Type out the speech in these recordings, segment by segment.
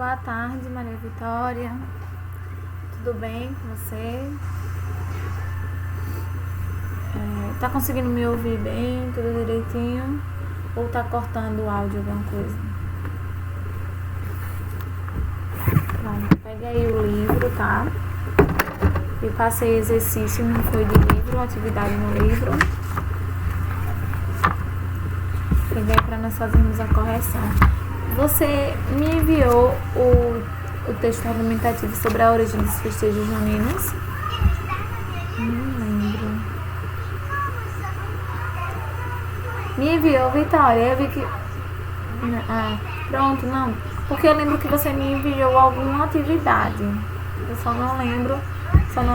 Boa tarde, Maria Vitória. Tudo bem com você? Tá conseguindo me ouvir bem, tudo direitinho? Ou tá cortando o áudio, alguma coisa? Pronto, pegue aí o livro, tá? Eu passei exercício, não foi de livro, atividade no livro. Peguei para nós fazermos a correção. Você me enviou o texto argumentativo sobre a origem dos festejos juninos? Não lembro. Me enviou, Vitória. Eu vi que... pronto, não. Porque eu lembro que você me enviou alguma atividade. Eu só não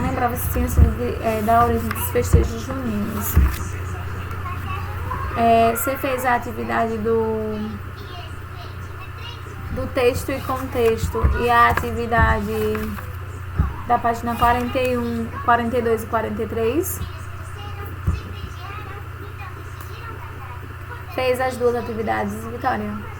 lembrava se tinha sido da origem dos festejos juninos. Você fez a atividade do texto e contexto e a atividade da página 41, 42 e 43. Fez as duas atividades, Vitória?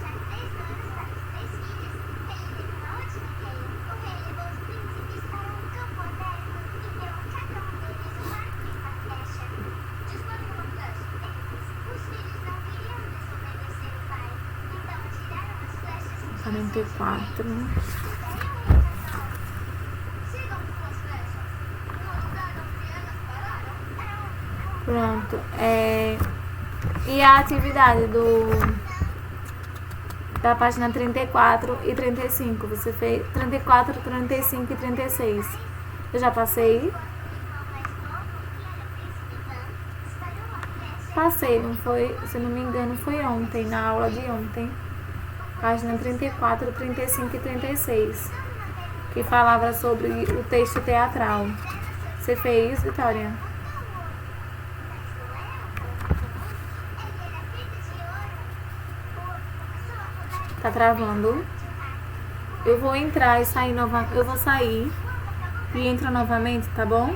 Pronto. E a atividade da página 34 e 35? Você fez 34, 35 e 36. Eu já passei? Passei, não foi? Se não me engano, foi ontem, na aula de ontem. Página 34, 35 e 36, que falava sobre o texto teatral. Você fez, Vitória? Tá travando? Eu vou entrar e sair novamente. Eu vou sair e entro novamente, tá bom?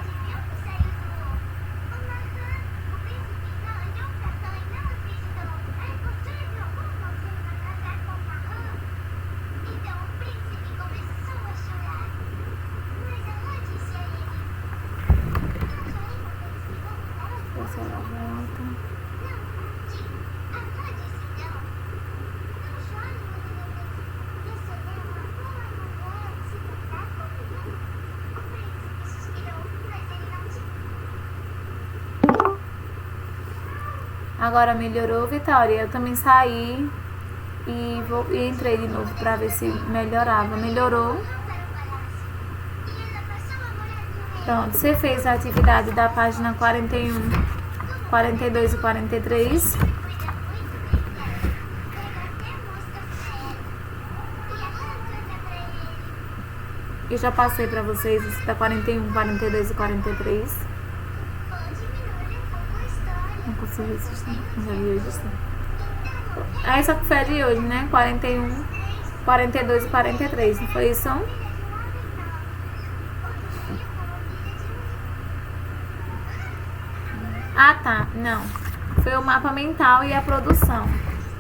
Agora melhorou, Vitória? Eu também saí e entrei de novo para ver se melhorava. Melhorou? Pronto, você fez a atividade da página 41, 42 e 43. Eu já passei para vocês esse da 41, 42 e 43. Não consegui assistir. Não já vi hoje sim. Essa que foi a de hoje, né? 41, 42 e 43. Não foi isso? Tá. Não. Foi o mapa mental e a produção.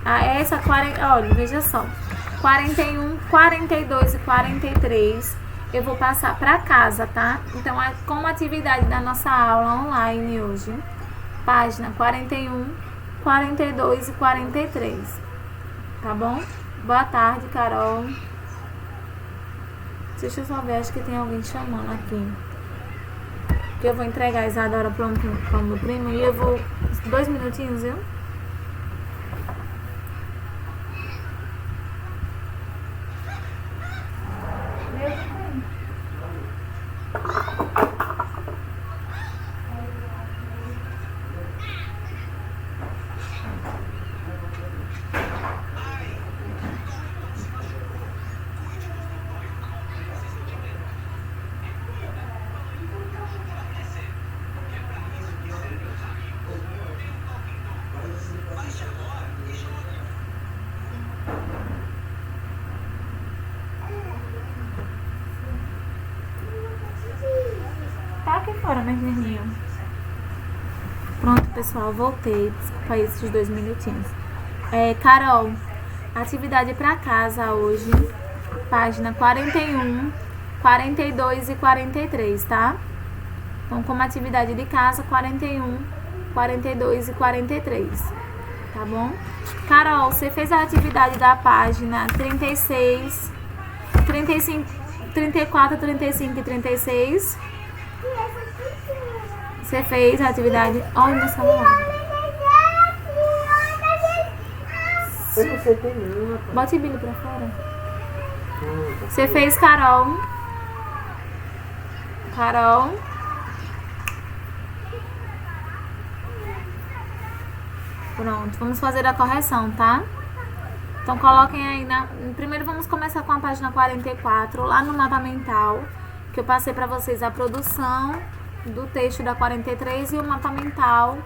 Olha, veja só. 41, 42 e 43. Eu vou passar para casa, tá? Então, é como atividade da nossa aula online hoje. Página 41, 42 e 43. Tá bom? Boa tarde, Carol. Deixa eu só ver, acho que tem alguém chamando aqui. Que eu vou entregar a Isadora para o meu primo e eu vou... 2 minutinhos, viu? Fora, né, Virninho? Pronto, pessoal, voltei. Desculpa aí esses 2 minutinhos. Carol, atividade pra casa hoje. página 41, 42 e 43, tá? Então, como atividade de casa, 41, 42 e 43, tá bom? Carol, você fez a atividade da página 36, 35, 34, 35 e 36? Você fez a atividade... Olha meu celular. Bote o Billy pra fora. Você fez, Carol? Carol? Pronto, vamos fazer a correção, tá? Então, coloquem aí Primeiro, vamos começar com a página 44, lá no mapa mental, que eu passei pra vocês a produção do texto da 43 e o mapa mental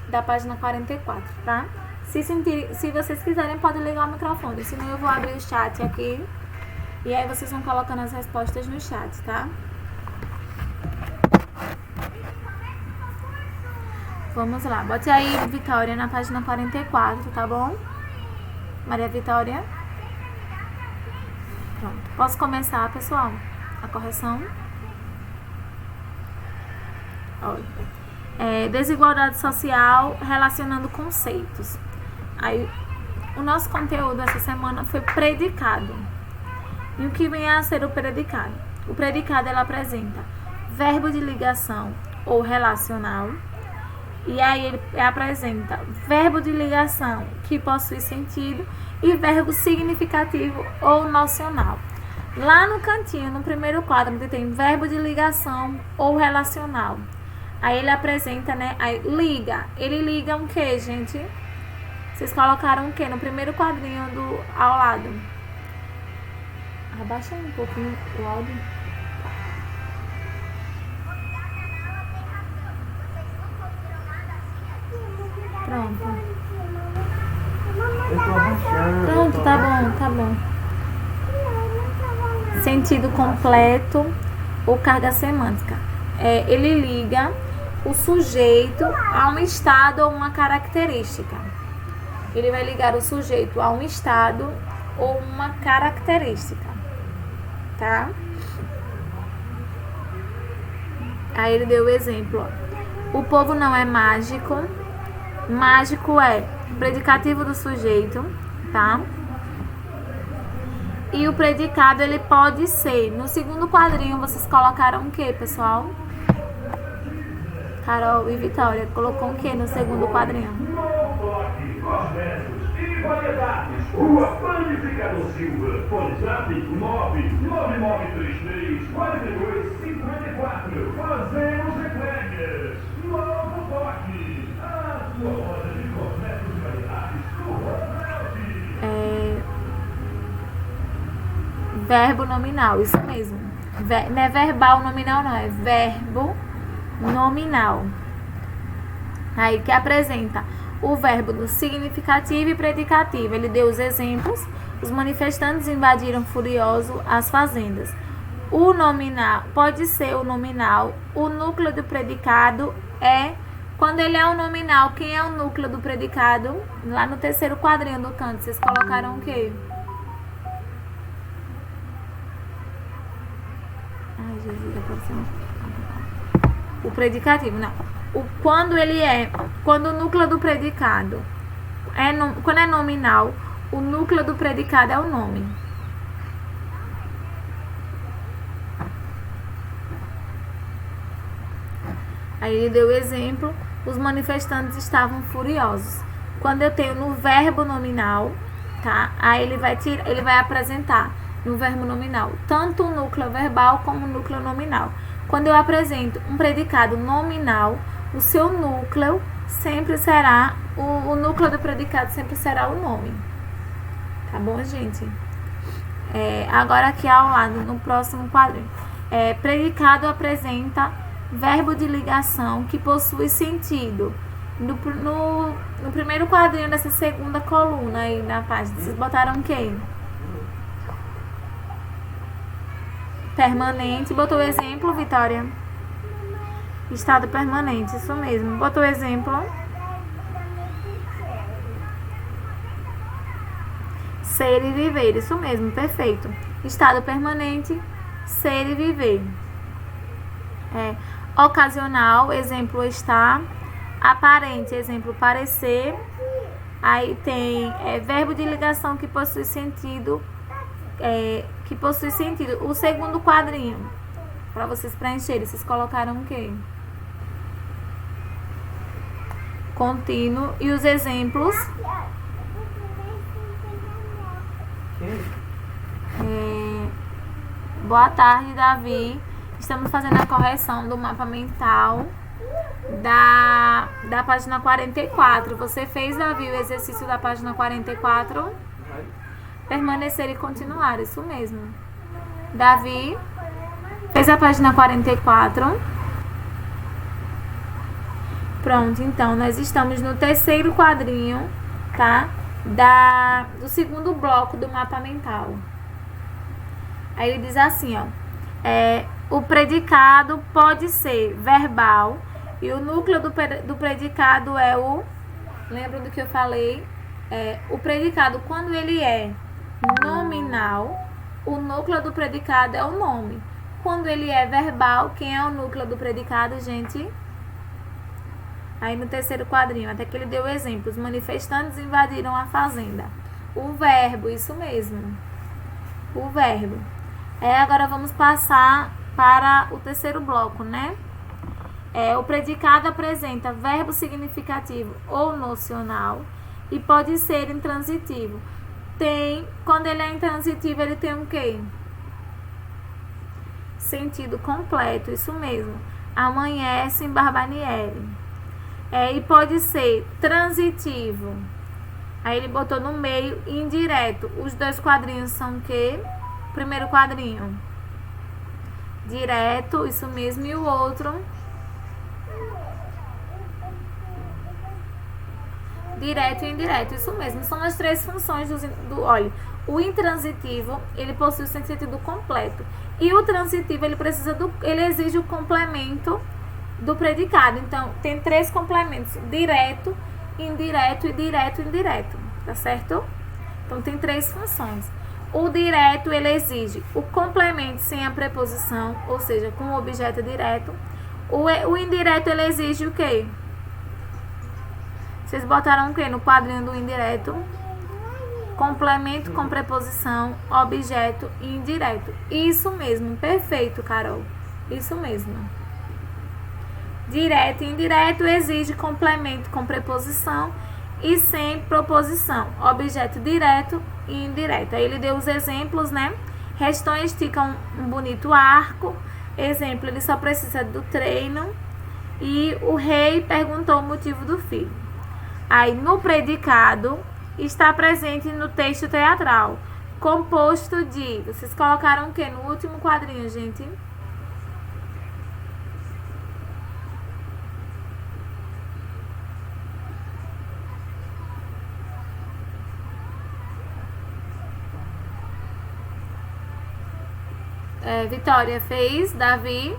da página 44, tá? Se vocês quiserem, podem ligar o microfone, senão eu vou abrir o chat aqui e aí vocês vão colocando as respostas no chat, tá? Vamos lá, bote aí, Vitória, na página 44, tá bom? Maria Vitória. Pronto, posso começar, pessoal? A correção. Olha. Desigualdade social relacionando conceitos. Aí, o nosso conteúdo essa semana foi predicado. E o que vem a ser o predicado? O predicado, ele apresenta verbo de ligação ou relacional. E aí ele apresenta verbo de ligação que possui sentido e verbo significativo ou nocional. Lá no cantinho, no primeiro quadro, tem verbo de ligação ou relacional. Aí ele apresenta, né? Aí liga. Ele liga um quê, gente? Vocês colocaram o quê no primeiro quadrinho ao lado? Abaixa aí um pouquinho o áudio. Pronto. Pronto, tá bom. Sentido completo ou carga semântica. Ele liga o sujeito a um estado ou uma característica. Ele vai ligar o sujeito a um estado ou uma característica, tá? Aí ele deu o exemplo, ó. O povo não é mágico. Mágico é predicativo do sujeito, tá? E o predicado, ele pode ser... No segundo quadrinho, vocês colocaram o quê, pessoal? Carol e Vitória, colocou o quê no segundo quadrinho? Rua Panificador Silva, WhatsApp 999334254. Fazemos entregas. Novo Toque. A sua loja de cosméticos e variedades do Ronaldo. Verbo nominal, isso mesmo. Não é verbal nominal, não. É verbo nominal. Aí que apresenta o verbo do significativo e predicativo. Ele deu os exemplos. Os manifestantes invadiram furioso as fazendas. O nominal pode ser o nominal. O núcleo do predicado é... Quando ele é um nominal, quem é o núcleo do predicado? Lá no terceiro quadrinho do canto, vocês colocaram o quê? Ai, Jesus, apareceu. O predicativo, não. Quando o núcleo do predicado quando é nominal, o núcleo do predicado é o nome. Aí ele deu o exemplo, os manifestantes estavam furiosos. Quando eu tenho no verbo nominal, tá? Aí ele vai apresentar no verbo nominal tanto o núcleo verbal como o núcleo nominal. Quando eu apresento um predicado nominal, o seu núcleo sempre será, o núcleo do predicado sempre será o nome. Tá bom, gente? Agora aqui ao lado, no próximo quadrinho. Predicado apresenta verbo de ligação que possui sentido. No primeiro quadrinho dessa segunda coluna aí na página, vocês botaram o quê? Permanente. Botou o exemplo, Vitória? Estado permanente, isso mesmo. Botou o exemplo. Ser e viver, isso mesmo, perfeito. Estado permanente, ser e viver. Ocasional, exemplo, estar. Aparente, exemplo, parecer. Aí tem verbo de ligação que possui sentido. O segundo quadrinho, para vocês preencherem, vocês colocaram o quê? Contínuo. E os exemplos? Boa tarde, Davi. Estamos fazendo a correção do mapa mental da página 44. Você fez, Davi, o exercício da página 44? Permanecer e continuar, isso mesmo. Davi, fez a página 44? Pronto, então, nós estamos no terceiro quadrinho, tá? Do segundo bloco do mapa mental. Aí ele diz assim, ó. O predicado pode ser verbal e o núcleo do predicado é o... Lembra do que eu falei? O predicado, quando ele é nominal, o núcleo do predicado é o nome. Quando ele é verbal, quem é o núcleo do predicado, gente? Aí no terceiro quadrinho, até que ele deu exemplos. Manifestantes invadiram a fazenda. O verbo, isso mesmo. O verbo. Agora vamos passar para o terceiro bloco, né? O predicado apresenta verbo significativo ou nocional e pode ser intransitivo. Quando ele é intransitivo, ele tem o quê? Sentido completo, isso mesmo. Amanhece em Barbanieri. E pode ser transitivo. Aí ele botou no meio indireto. Os dois quadrinhos são o quê? Primeiro quadrinho. Direto, isso mesmo. E o outro? Direto e indireto, isso mesmo. São as três funções olha, o intransitivo, ele possui o sentido completo. E o transitivo, ele exige o complemento do predicado. Então, tem três complementos: direto, indireto e direto e indireto. Tá certo? Então, tem três funções. O direto, ele exige o complemento sem a preposição, ou seja, com o objeto direto. O indireto, ele exige o quê? Vocês botaram o quê no quadrinho do indireto? Complemento com preposição, objeto e indireto. Isso mesmo, perfeito, Carol. Isso mesmo. Direto e indireto exige complemento com preposição e sem proposição, objeto direto e indireto. Aí ele deu os exemplos, né? Reston estica um bonito arco. Exemplo, ele só precisa do treino. E o rei perguntou o motivo do filho. Aí, no predicado, está presente no texto teatral, composto de... Vocês colocaram o quê no último quadrinho, gente? Vitória fez. Davi.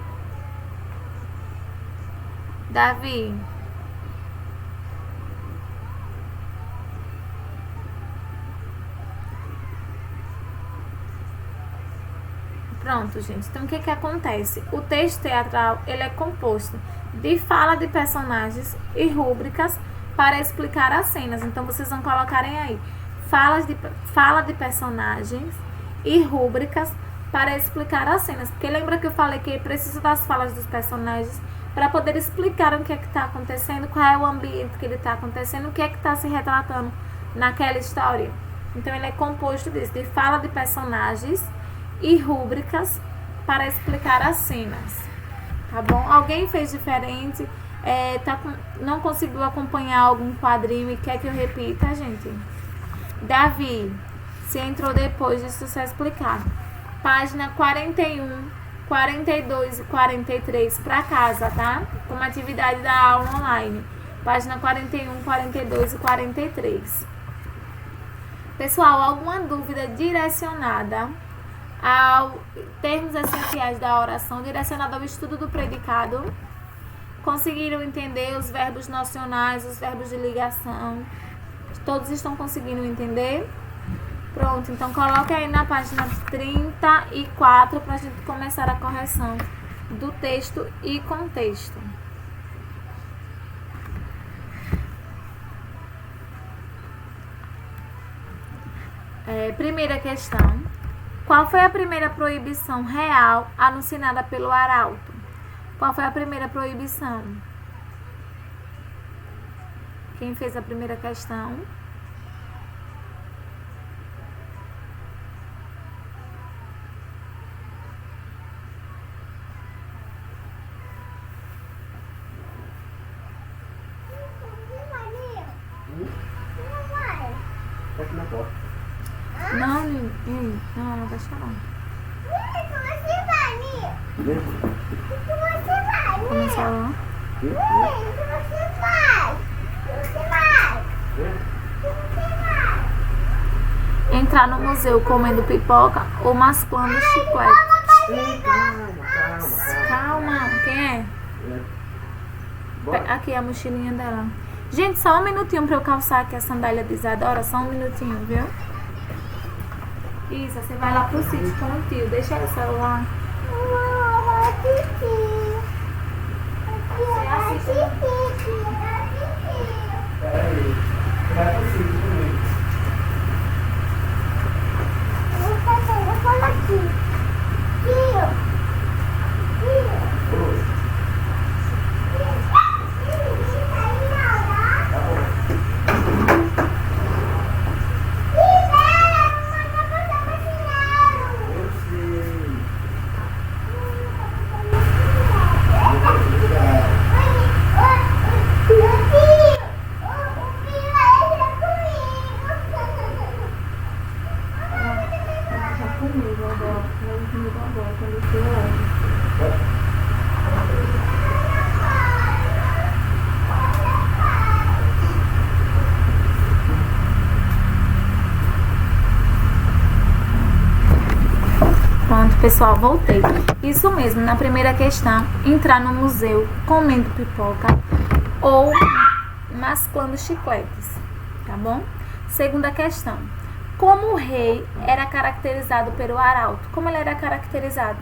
Pronto, gente. Então, o que acontece? O texto teatral, ele é composto de fala de personagens e rúbricas para explicar as cenas. Então, vocês vão colocarem aí fala de personagens e rúbricas para explicar as cenas. Porque lembra que eu falei que precisa das falas dos personagens para poder explicar o que é que está acontecendo, qual é o ambiente que ele está acontecendo, o que é que está se retratando naquela história. Então, ele é composto disso, de fala de personagens e rúbricas para explicar as cenas. Tá bom? Alguém fez diferente? Não conseguiu acompanhar algum quadrinho e quer que eu repita, gente? Davi, se entrou depois disso, só explicar. Página 41, 42 e 43 para casa, tá? Como atividade da aula online. Página 41, 42 e 43. Pessoal, alguma dúvida direcionada ao termos essenciais da oração, direcionada ao estudo do predicado? Conseguiram entender os verbos nocionais, os verbos de ligação? Todos estão conseguindo entender? Pronto, então coloque aí na página 34 para a gente começar a correção do texto e contexto. Primeira questão. Qual foi a primeira proibição real anunciada pelo arauto? Qual foi a primeira proibição? Quem fez a primeira questão? Não, não vai chorar. Começou lá? Entrar no museu comendo pipoca ou mascando chiclete? Calma, quem é? Aqui a mochilinha dela. Gente, só um minutinho pra eu calçar aqui a sandália de Isadora. Só um minutinho, viu? Isa, você vai lá pro sítio com o tio. Deixa o celular. Você assiste. Peraí, vai pro sítio comigo. Pronto, pessoal, voltei. Isso mesmo, na primeira questão, entrar no museu comendo pipoca ou mascando chicletes, tá bom? Segunda questão. Como o rei era caracterizado pelo arauto? Como ele era caracterizado?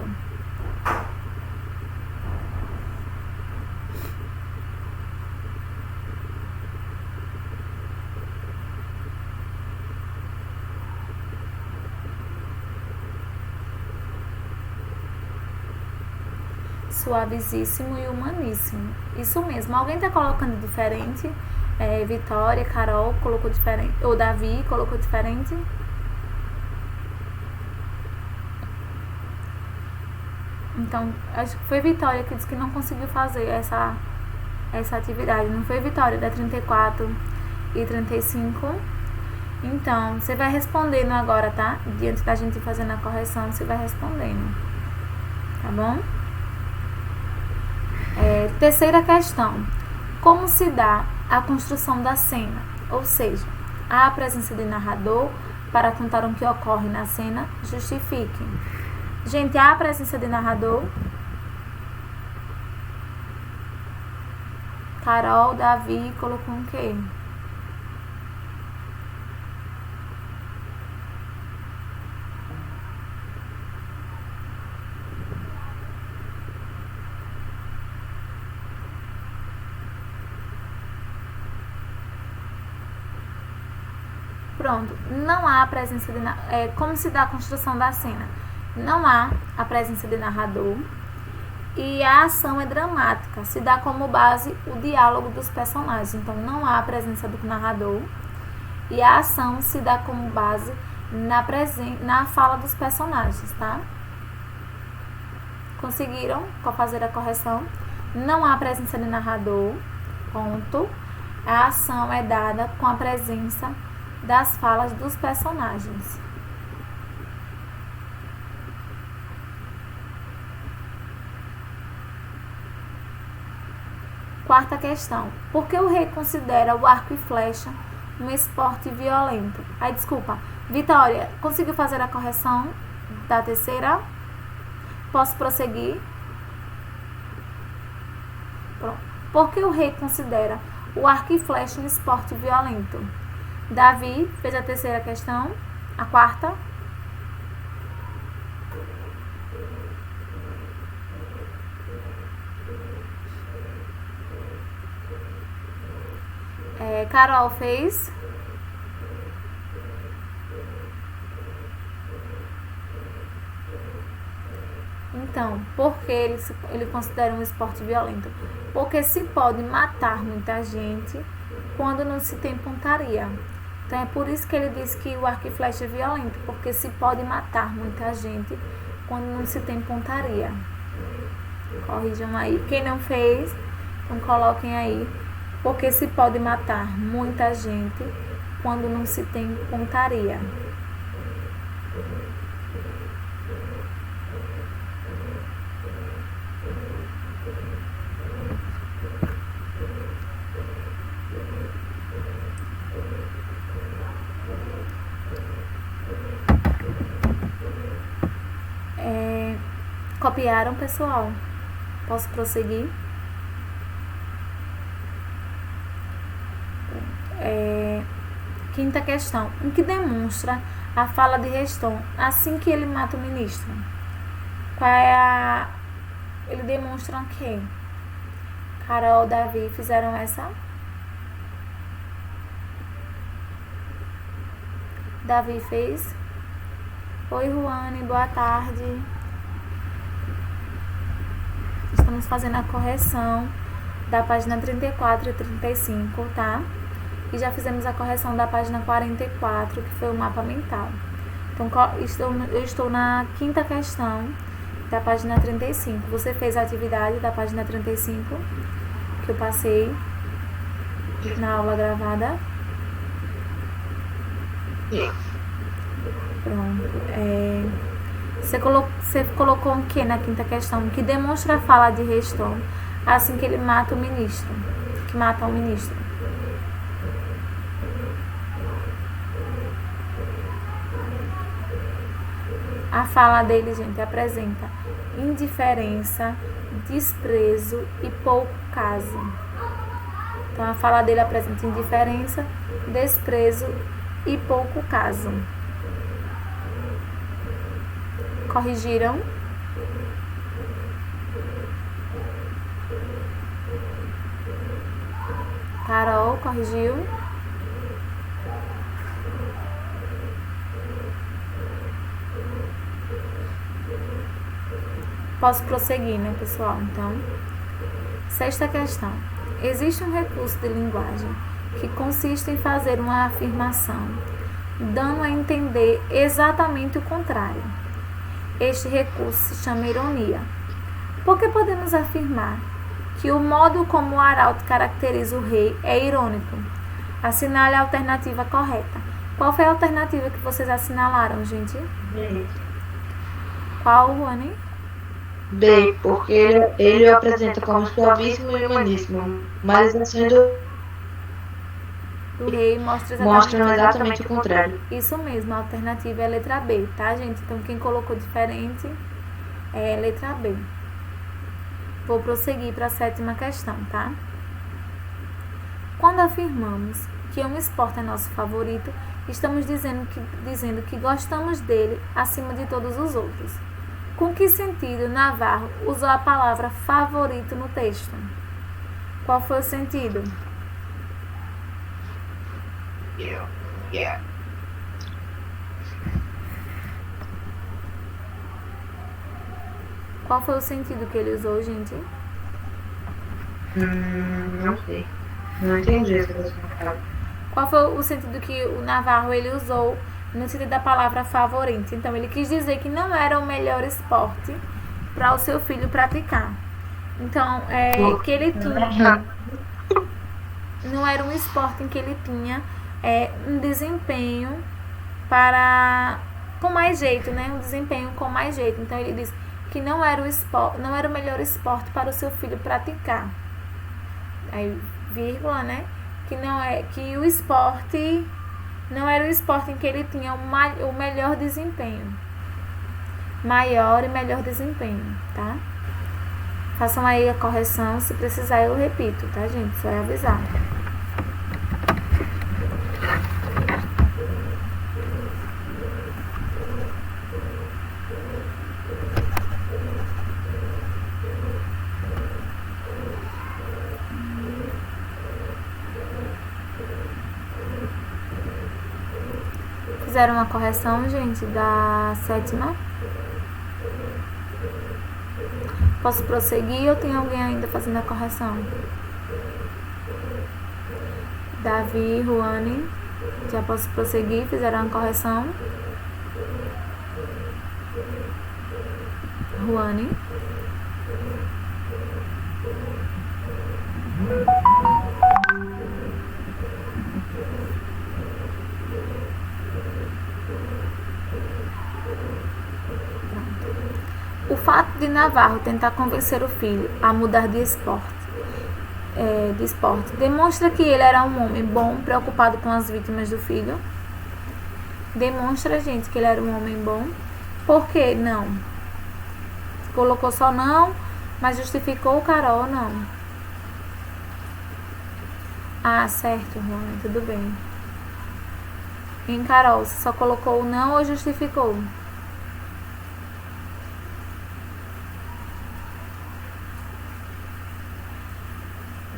Suavizíssimo e humaníssimo. Isso mesmo. Alguém tá colocando diferente? Vitória, Carol colocou diferente. Ou Davi colocou diferente? Então, acho que foi Vitória que disse que não conseguiu fazer essa atividade. Não foi Vitória, da 34 e 35? Então, você vai respondendo agora, tá? Diante da gente fazendo a correção, você vai respondendo. Tá bom? Terceira questão. Como se dá a construção da cena? Ou seja, há a presença de narrador para contar o que ocorre na cena? Justifique. Gente, há a presença de narrador? Carol, Davi, colocou um quê? Pronto, não há a presença de como se dá a construção da cena? Não há a presença de narrador e a ação é dramática, se dá como base o diálogo dos personagens. Então, não há a presença do narrador e a ação se dá como base na fala dos personagens, tá? Conseguiram fazer a correção? Não há presença de narrador, ponto. A ação é dada com a presença das falas dos personagens. Quarta questão. Por que o rei considera o arco e flecha um esporte violento? Desculpa. Vitória, conseguiu fazer a correção da terceira? Posso prosseguir? Pronto. Por que o rei considera o arco e flecha um esporte violento? Davi fez a terceira questão. A quarta. Carol fez. Então, por que ele considera um esporte violento? Porque se pode matar muita gente quando não se tem pontaria. Então é por isso que ele diz que o arco e flecha é violento, porque se pode matar muita gente quando não se tem pontaria. Corrijam aí. Quem não fez, então coloquem aí. Porque se pode matar muita gente quando não se tem pontaria. Copiaram, pessoal? Posso prosseguir? Quinta questão. Em que demonstra a fala de Reston assim que ele mata o ministro? Qual é a... Ele demonstra o quê? Carol, Davi, fizeram essa? Davi fez? Oi, Ruane, boa tarde. Estamos fazendo a correção da página 34 e 35, tá? E já fizemos a correção da página 44, que foi o mapa mental. Então, eu estou na quinta questão da página 35. Você fez a atividade da página 35, que eu passei na aula gravada? Pronto. Você colocou o que na quinta questão? Que demonstra a fala de Reston assim que ele mata o ministro. Que mata o ministro. A fala dele, gente, apresenta indiferença, desprezo e pouco caso. Então, a fala dele apresenta indiferença, desprezo e pouco caso. Corrigiram? Carol, corrigiu? Posso prosseguir, né, pessoal? Então, sexta questão. Existe um recurso de linguagem que consiste em fazer uma afirmação, dando a entender exatamente o contrário. Este recurso se chama ironia. Porque podemos afirmar que o modo como o arauto caracteriza o rei é irônico. Assinale a alternativa correta. Qual foi a alternativa que vocês assinalaram, gente? B. Qual, Ruane? B, porque ele o apresenta como suavíssimo e humaníssimo, mas as ações do rei mostram exatamente o contrário. Isso mesmo, a alternativa é a letra B, tá, gente? Então, quem colocou diferente é a letra B. Vou prosseguir para a sétima questão, tá? Quando afirmamos que um esporte é nosso favorito, estamos dizendo que gostamos dele acima de todos os outros. Com que sentido Navarro usou a palavra favorito no texto? Qual foi o sentido? Qual foi o sentido que ele usou, gente? Não sei. Não entendi essa questão. Qual foi o sentido que o Navarro ele usou no sentido da palavra favorito? Então, ele quis dizer que não era o melhor esporte para o seu filho praticar. Então, que ele tinha... Não era um esporte em que ele tinha um desempenho com mais jeito, né? Um desempenho com mais jeito. Então, ele disse que não era o melhor esporte para o seu filho praticar. Aí, vírgula, né? Que o esporte não era o esporte em que ele tinha o melhor desempenho. Maior e melhor desempenho, tá? Façam aí a correção, se precisar eu repito, tá, gente? Só é avisar. Fizeram uma correção, gente, da 7ª? Posso prosseguir ou tem alguém ainda fazendo a correção? Davi, Ruane, já posso prosseguir? Fizeram a correção? Ruane. O fato de Navarro tentar convencer o filho a mudar de esporte demonstra que ele era um homem bom, preocupado com as vítimas do filho. Demonstra, gente, que ele era um homem bom. Por que não? Colocou só não, mas justificou, Carol, não. Ah, certo, Rony, tudo bem. Em Carol, você só colocou não ou justificou?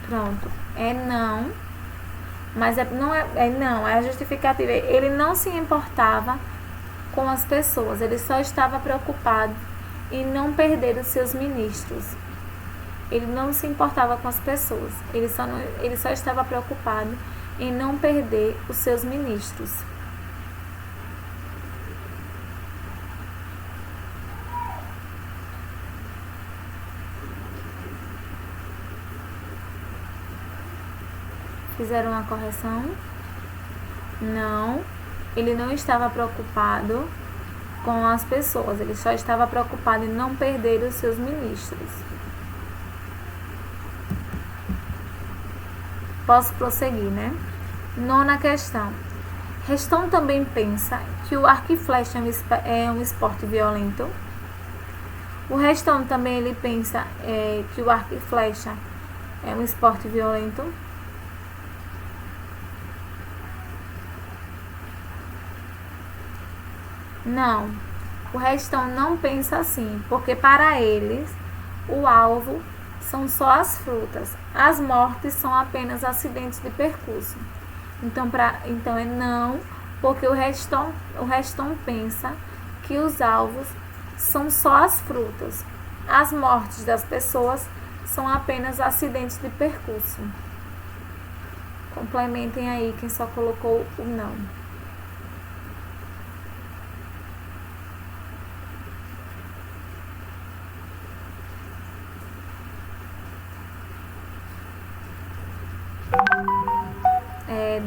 Pronto, é não, mas não é a justificativa. Ele não se importava com as pessoas, ele só estava preocupado em não perder os seus ministros. Ele não se importava com as pessoas, ele só estava preocupado em não perder os seus ministros. Fizeram uma correção? Não, ele não estava preocupado com as pessoas, ele só estava preocupado em não perder os seus ministros. Posso prosseguir, né? 9ª questão. Reston também pensa que o arco e flecha é um esporte violento. O Reston também ele pensa que o arco e flecha é um esporte violento. Não, o Reston não pensa assim, porque para eles o alvo são só as frutas, as mortes são apenas acidentes de percurso. Então é não, porque o Reston pensa que os alvos são só as frutas, as mortes das pessoas são apenas acidentes de percurso. Complementem aí quem só colocou o não.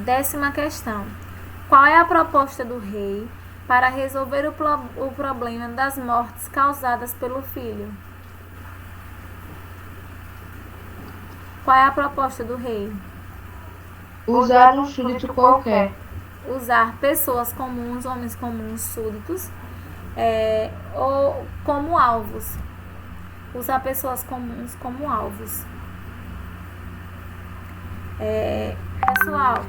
Décima questão. Qual é a proposta do rei para resolver o problema das mortes causadas pelo filho? Qual é a proposta do rei? Usar um súdito qualquer. Usar pessoas comuns, homens comuns, súditos, ou como alvos. Usar pessoas comuns como alvos. Pessoal,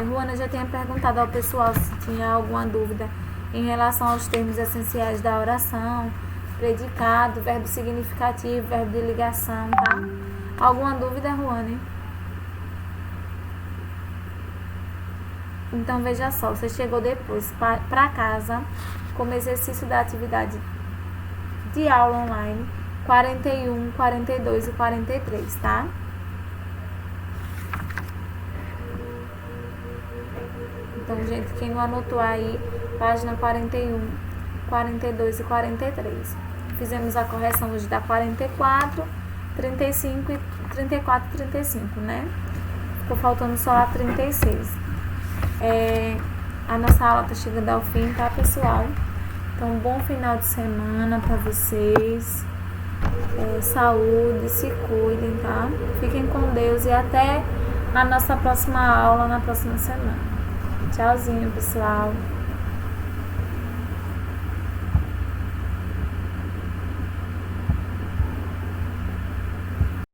Ruana já tinha perguntado ao pessoal se tinha alguma dúvida em relação aos termos essenciais da oração, predicado, verbo significativo, verbo de ligação, tá? Alguma dúvida, Ruane? Então, veja só, você chegou depois para casa como exercício da atividade de aula online 41, 42 e 43, tá? Então, gente, quem não anotou aí, página 41, 42 e 43. Fizemos a correção hoje da 44, 35 e 34 e 35, né? Ficou faltando só a 36. A nossa aula tá chegando ao fim, tá, pessoal? Então, bom final de semana pra vocês. Saúde, se cuidem, tá? Fiquem com Deus e até a nossa próxima aula na próxima semana. Tchauzinho, pessoal.